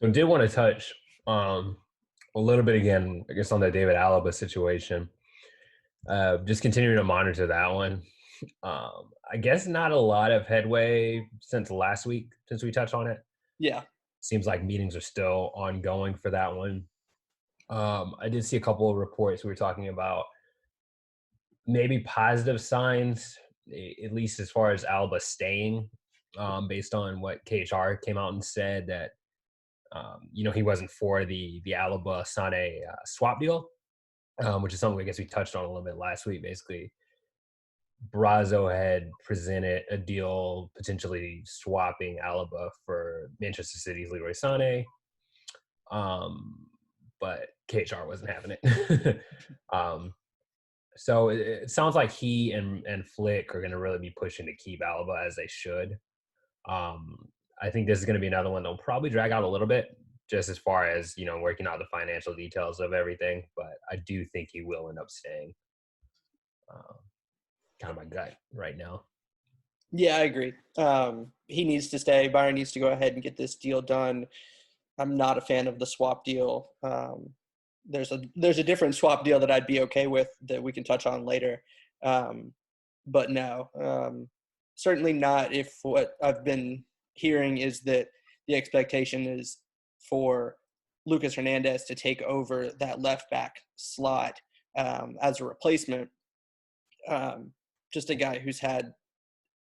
So I did want to touch a little bit again, I guess, on the David Alaba situation. Just continuing to monitor that one. I guess not a lot of headway since last week, since we touched on it. Yeah. Seems like meetings are still ongoing for that one. I did see a couple of reports we were talking about maybe positive signs, at least as far as Alba staying, based on what KHR came out and said that he wasn't for the Alaba Sane swap deal, which is something I guess we touched on a little bit last week. Basically, Brazo had presented a deal potentially swapping Alaba for Manchester City's Leroy Sane, but KHR wasn't having it. So it sounds like he and Flick are going to really be pushing to keep Alaba as they should. I think this is going to be another one that'll probably drag out a little bit, just as far as working out the financial details of everything. But I do think he will end up staying. Kind of my gut right now. Yeah, I agree. He needs to stay. Bayern needs to go ahead and get this deal done. I'm not a fan of the swap deal. There's a different swap deal that I'd be okay with that we can touch on later. But no, certainly not if what I've been hearing is that the expectation is for Lucas Hernandez to take over that left back slot as a replacement. Just a guy who's had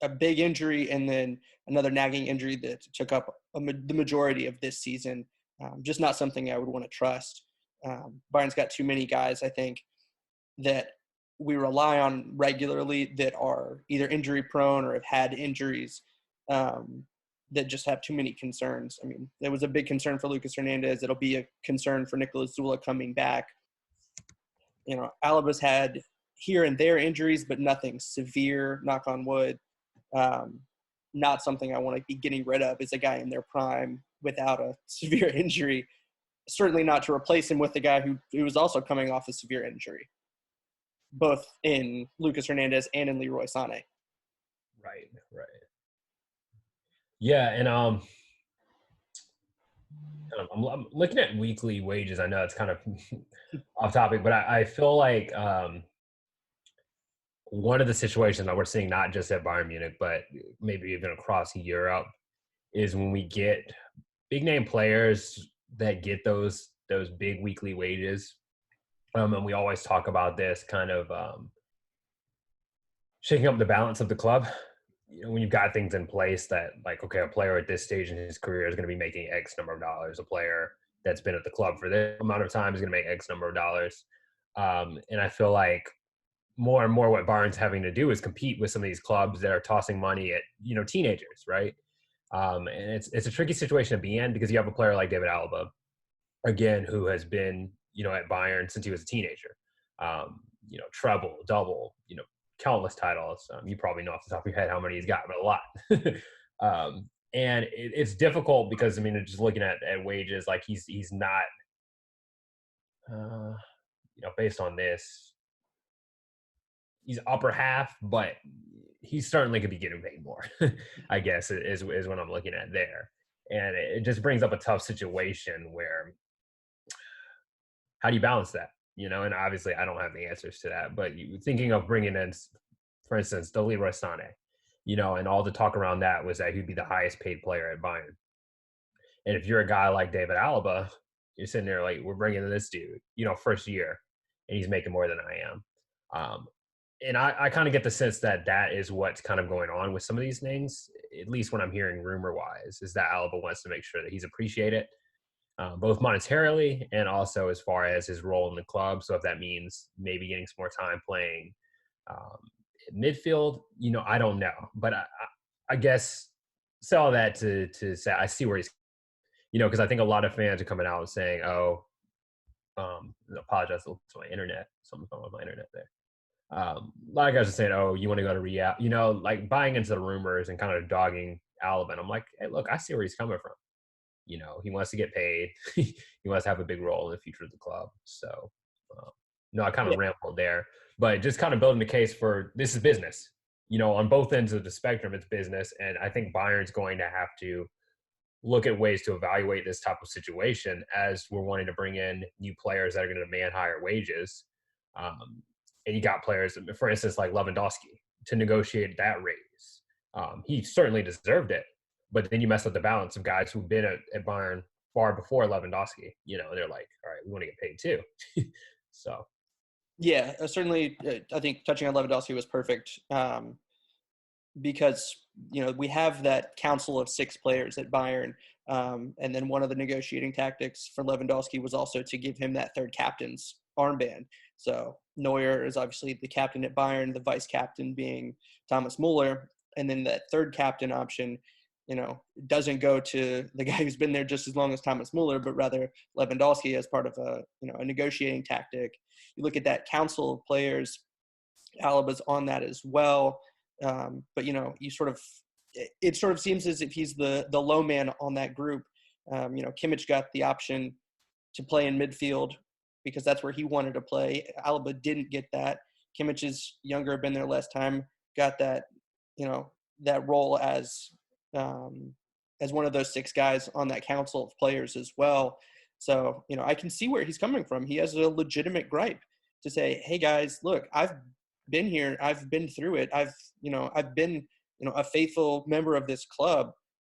a big injury and then another nagging injury that took up the majority of this season. Just not something I would want to trust. Bayern's got too many guys, I think, that we rely on regularly that are either injury prone or have had injuries that just have too many concerns. I mean, there was a big concern for Lucas Hernandez. It'll be a concern for Nicolas Zula coming back. Alaba's had here and there injuries, but nothing severe, knock on wood. Not something I want to be getting rid of is a guy in their prime without a severe injury. Certainly not to replace him with the guy who was also coming off a severe injury, both in Lucas Hernandez and in Leroy Sané. Right. Yeah, and I'm looking at weekly wages. I know it's kind of off topic, but I feel like one of the situations that we're seeing, not just at Bayern Munich, but maybe even across Europe, is when we get big name players that get those big weekly wages. And we always talk about this kind of shaking up the balance of the club. When you've got things in place that, like, okay, a player at this stage in his career is going to be making X number of dollars. A player that's been at the club for this amount of time is going to make X number of dollars. And I feel like more and more what Bayern's having to do is compete with some of these clubs that are tossing money at, teenagers, right? And it's a tricky situation to be in because you have a player like David Alaba, again, who has been, at Bayern since he was a teenager. Treble, double, countless titles. You probably know off the top of your head how many he's got, but a lot. And it's difficult because, just looking at wages, like he's not, based on this, he's upper half, but he certainly could be getting paid more, I guess, is what I'm looking at there. And it just brings up a tough situation where how do you balance that? And obviously I don't have the answers to that, but thinking of bringing in, for instance, the Leroy Sané, and all the talk around that was that he'd be the highest paid player at Bayern. And if you're a guy like David Alaba, you're sitting there like, we're bringing in this dude, first year, and he's making more than I am. And I kind of get the sense that is what's kind of going on with some of these things, at least when I'm hearing rumor-wise, is that Alaba wants to make sure that he's appreciated, both monetarily and also as far as his role in the club. So if that means maybe getting some more time playing midfield, I don't know. But I guess say all that to say I see where he's, because I think a lot of fans are coming out and saying, oh, apologize to my internet. Something's wrong with my internet there. A lot of guys are saying, oh, you want to go to Real, like buying into the rumors and kind of dogging Alaba. And I'm like, hey, look, I see where he's coming from. He wants to get paid. He wants to have a big role in the future of the club. So, I kind of rambled there, but just kind of building the case for this is business. On both ends of the spectrum, it's business. And I think Bayern's going to have to look at ways to evaluate this type of situation as we're wanting to bring in new players that are going to demand higher wages. And you got players, for instance, like Lewandowski, to negotiate that raise. He certainly deserved it, but then you mess up the balance of guys who've been at Bayern far before Lewandowski. They're like, all right, we want to get paid too. So Yeah, certainly. I think touching on Lewandowski was perfect, because we have that council of 6 players at Bayern, and then one of the negotiating tactics for Lewandowski was also to give him that third captain's armband. So Neuer is obviously the captain at Bayern, the vice captain being Thomas Muller, and then that third captain option, doesn't go to the guy who's been there just as long as Thomas Muller, but rather Lewandowski as part of a negotiating tactic. You look at that council of players, Alaba's on that as well. But you sort of, it sort of seems as if he's the low man on that group. Kimmich got the option to play in midfield because that's where he wanted to play. Alaba didn't get that. Kimmich is younger, been there less time, got that, that role as one of those 6 guys on that council of players as well. So, I can see where he's coming from. He has a legitimate gripe to say, hey guys, look, I've been here. I've been through it. I've been, a faithful member of this club.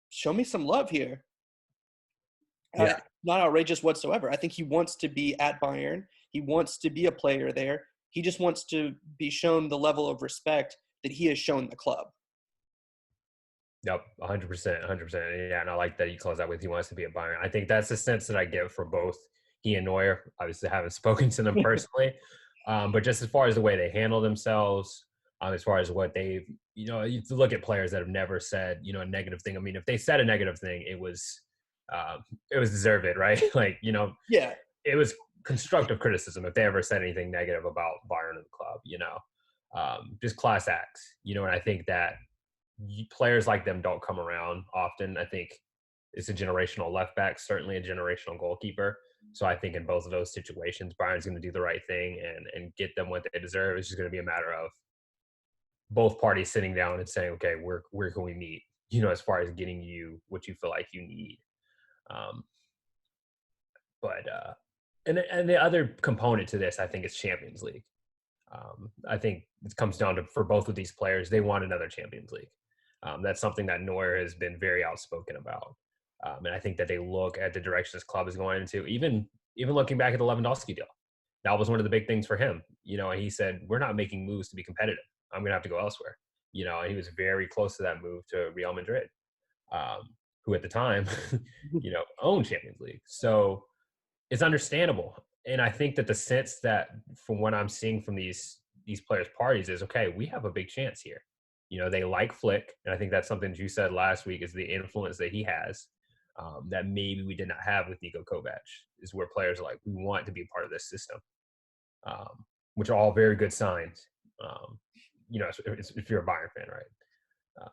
Show me some love here. yeah, Not outrageous whatsoever. I think he wants to be at Bayern. He wants to be a player there. He just wants to be shown the level of respect that he has shown the club. yep, 100%, 100%. Yeah, and I like that you close that with he wants to be at Bayern. I think that's the sense that I get for both he and Neuer. Obviously, I haven't spoken to them personally, but just as far as the way they handle themselves, as far as what they've, you look at players that have never said, a negative thing. I mean, if they said a negative thing, it was deserved, right? Like, Yeah. it was constructive criticism if they ever said anything negative about Bayern and the club, just class acts, and I think that players like them don't come around often. I think it's a generational left back, certainly a generational goalkeeper. So I think in both of those situations, Bayern's going to do the right thing and get them what they deserve. It's just going to be a matter of both parties sitting down and saying, okay, where can we meet? As far as getting you what you feel like you need. And the other component to this, I think, is Champions League. I think it comes down to, for both of these players, they want another Champions League. That's something that Neuer has been very outspoken about. And I think that they look at the direction this club is going into, even looking back at the Lewandowski deal. That was one of the big things for him. And he said, we're not making moves to be competitive. I'm going to have to go elsewhere. And he was very close to that move to Real Madrid, who at the time, owned Champions League. So it's understandable. And I think that the sense that from what I'm seeing from these players' parties is, okay, we have a big chance here. They like Flick. And I think that's something that you said last week is the influence that he has, that maybe we did not have with Niko Kovac, is where players are like, we want to be a part of this system, which are all very good signs. If you're a Bayern fan, right?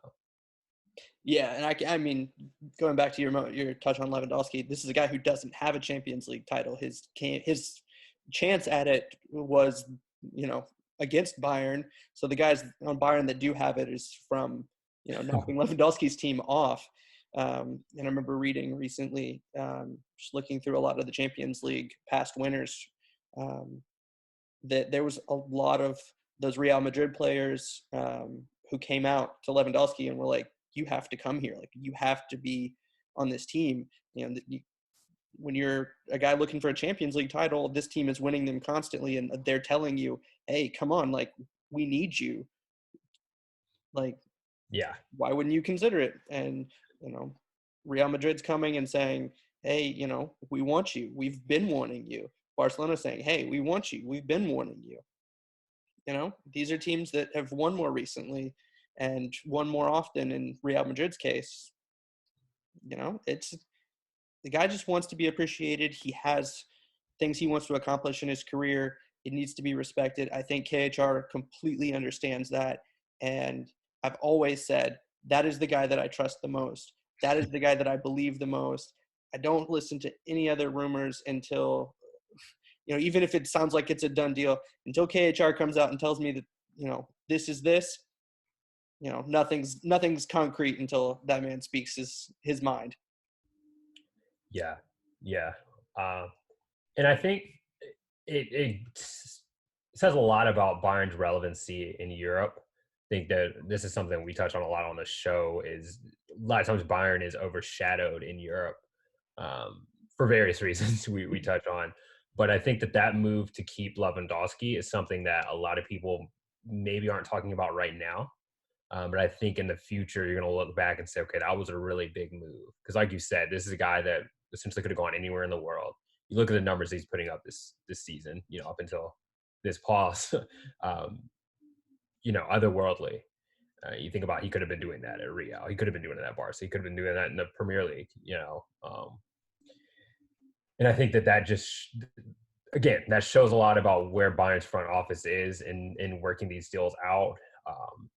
Yeah, and I mean, going back to your touch on Lewandowski, this is a guy who doesn't have a Champions League title. His chance at it was, against Bayern. So the guys on Bayern that do have it is from, knocking Lewandowski's team off. And I remember reading recently, just looking through a lot of the Champions League past winners, that there was a lot of those Real Madrid players who came out to Lewandowski and were like, you have to come here. Like, you have to be on this team. When you're a guy looking for a Champions League title, this team is winning them constantly. And they're telling you, hey, come on, like, we need you. Like, Yeah. Why wouldn't you consider it? And, Real Madrid's coming and saying, hey, we want you. We've been wanting you. Barcelona saying, hey, we want you. We've been wanting you. These are teams that have won more recently and won more often. In Real Madrid's case, it's the guy just wants to be appreciated. He has things he wants to accomplish in his career. It needs to be respected. I think KHR completely understands that. And I've always said, that is the guy that I trust the most. That is the guy that I believe the most. I don't listen to any other rumors until, even if it sounds like it's a done deal, until KHR comes out and tells me that, this is this, nothing's concrete until that man speaks his mind. Yeah, yeah, uh, and I think it says a lot about Bayern's relevancy in Europe. I think that this is something we touch on a lot on the show. Is a lot of times Bayern is overshadowed in Europe for various reasons we touch on. But I think that that move to keep Lewandowski is something that a lot of people maybe aren't talking about right now. But I think in the future, you're going to look back and say, okay, that was a really big move. Because, like you said, this is a guy that essentially could have gone anywhere in the world. You look at the numbers he's putting up this season, up until this pause, um, otherworldly. You think about he could have been doing that at Real. He could have been doing it at Barca. He could have been doing that in the Premier League. And I think that just again that shows a lot about where Bayern's front office is in working these deals out. Um,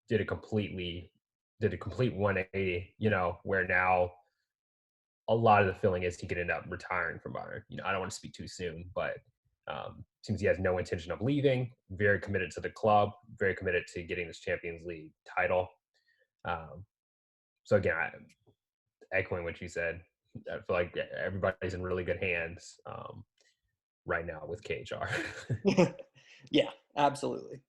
did a complete 180, where now a lot of the feeling is he could end up retiring from Bayern. I don't want to speak too soon, but seems he has no intention of leaving. Very committed to the club. Very committed to getting this Champions League title. Um, so again, echoing what you said, I feel like everybody's in really good hands right now with KHR. Yeah, absolutely.